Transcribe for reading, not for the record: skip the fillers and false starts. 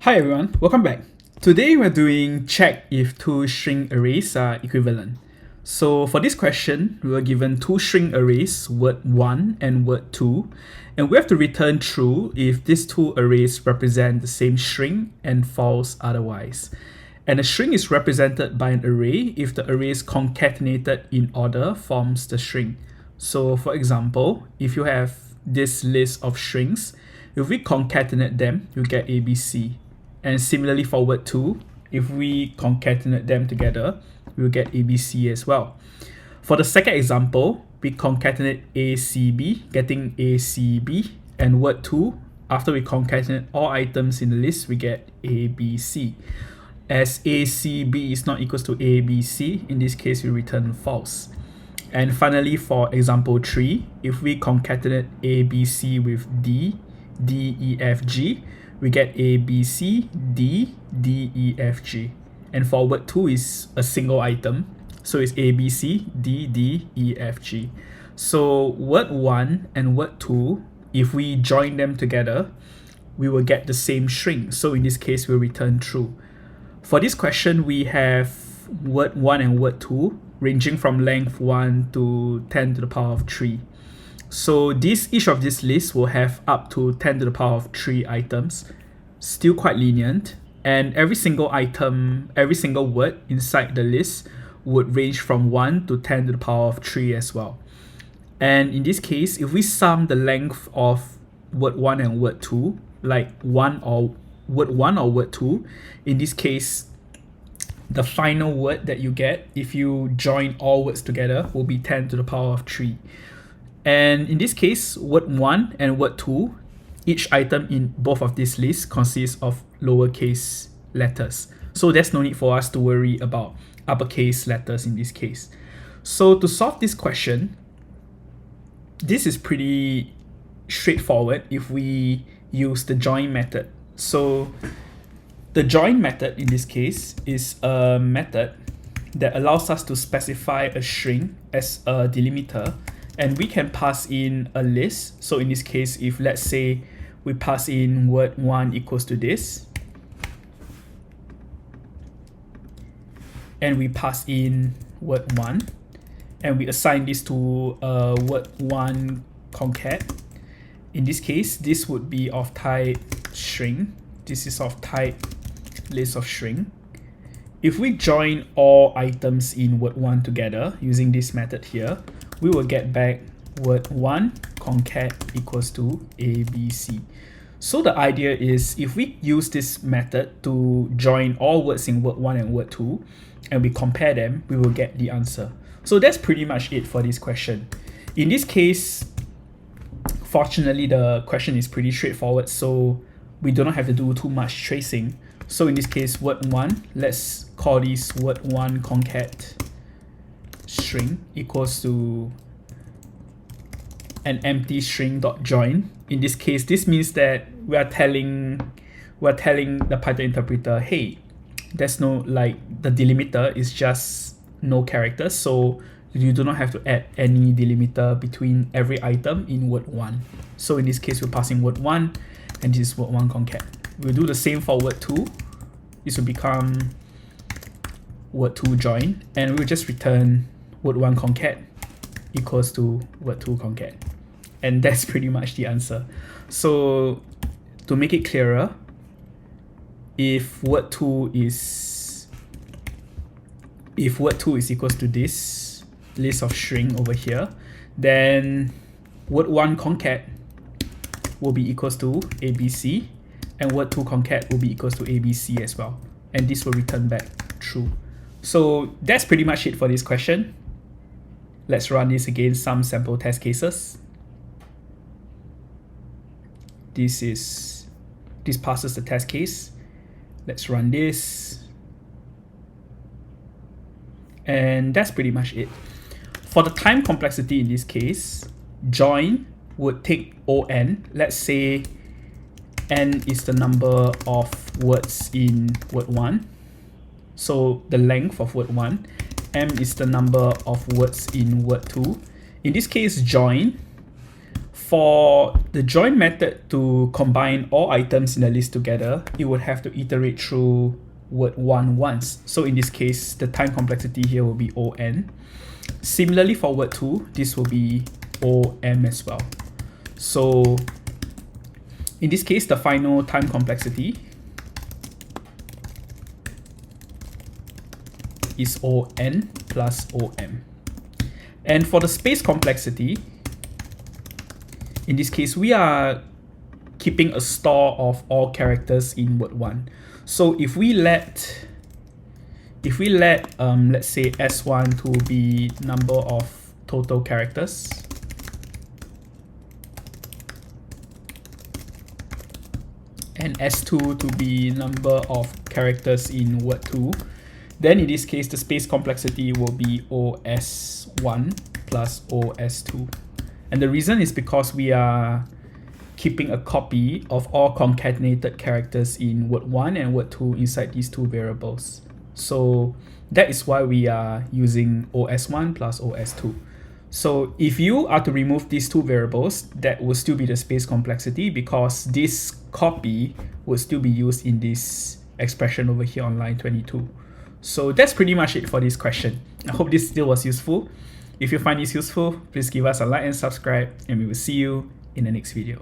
Hi everyone, welcome back. Today we're doing check if two string arrays are equivalent. So for this question, we were given two string arrays, word1 and word2, and we have to return true if these two arrays represent the same string and false otherwise. And a string is represented by an array if the arrays concatenated in order forms the string. So for example, if you have this list of strings, if we concatenate them, you get ABC. And similarly for word2, if we concatenate them together, we'll get ABC as well. For the second example, we concatenate ACB, getting ACB, and word2, after we concatenate all items in the list, we get ABC. As ACB is not equals to ABC, in this case we return false. And finally for example 3, if we concatenate ABC with D, D, E, F, G, we get A, B, C, D, D, E, F, G. And for word2 is a single item, so it's A, B, C, D, D, E, F, G. So word1 and word2, if we join them together, we will get the same string. So in this case, we'll return true. For this question, we have word1 and word2 ranging from length 1 to 10 to the power of 3. So each of these lists will have up to 10 to the power of 3 items, still quite lenient, and every single item, every single word inside the list would range from 1 to 10 to the power of 3 as well. And in this case, if we sum the length of word1 and word2, like word1 or word2, in this case, the final word that you get if you join all words together will be 10 to the power of 3. And in this case, word1 and word2, each item in both of these lists consists of lowercase letters. So there's no need for us to worry about uppercase letters in this case. So to solve this question, this is pretty straightforward if we use the join method. So the join method in this case is a method that allows us to specify a string as a delimiter, and we can pass in a list. So in this case, if let's say we pass in word1 equals to this, and we pass in word1, and we assign this to word1 concat. In this case, this would be of type string. This is of type list of string. If we join all items in word1 together using this method here, we will get back word1 concat equals to ABC. So the idea is if we use this method to join all words in word1 and word2 and we compare them, we will get the answer. So that's pretty much it for this question. In this case, fortunately, the question is pretty straightforward, so we do not have to do too much tracing. So in this case, word1, let's call this word1 concat string equals to an empty string dot join. In this case, this means that we are telling the Python interpreter, hey, there's no, like, the delimiter is just no characters, so you do not have to add any delimiter between every item in word1. So in this case, we're passing word1, and this is word1 concat. We'll do the same for word2. This will become word2 join, and we'll just return word1 concat equals to word2 concat. And that's pretty much the answer. So to make it clearer, if word2 is equals to this list of string over here, then word1 concat will be equals to ABC, and word2 concat will be equals to ABC as well. And this will return back true. So that's pretty much it for this question. Let's run this against some sample test cases. This passes the test case. Let's run this. And that's pretty much it. For the time complexity in this case, join would take on. Let's say n is the number of words in word1. So the length of word1. M is the number of words in word2. In this case, join, For the join method to combine all items in the list together, it would have to iterate through word1 once. So in this case, the time complexity here will be on. Similarly for word2, this will be om as well. So in this case, the final time complexity is on plus om. And for the space complexity, in this case, we are keeping a store of all characters in word1. So if we let let's say s1 to be number of total characters, and s2 to be number of characters in word2, then in this case the space complexity will be os1 plus os2. And the reason is because we are keeping a copy of all concatenated characters in word1 and word2 inside these two variables. So that is why we are using os1 plus os2. So if you are to remove these two variables, that will still be the space complexity, because this copy will still be used in this expression over here on line 22. So that's pretty much it for this question. I hope this still was useful. If you find this useful, please give us a like and subscribe, and we will see you in the next video.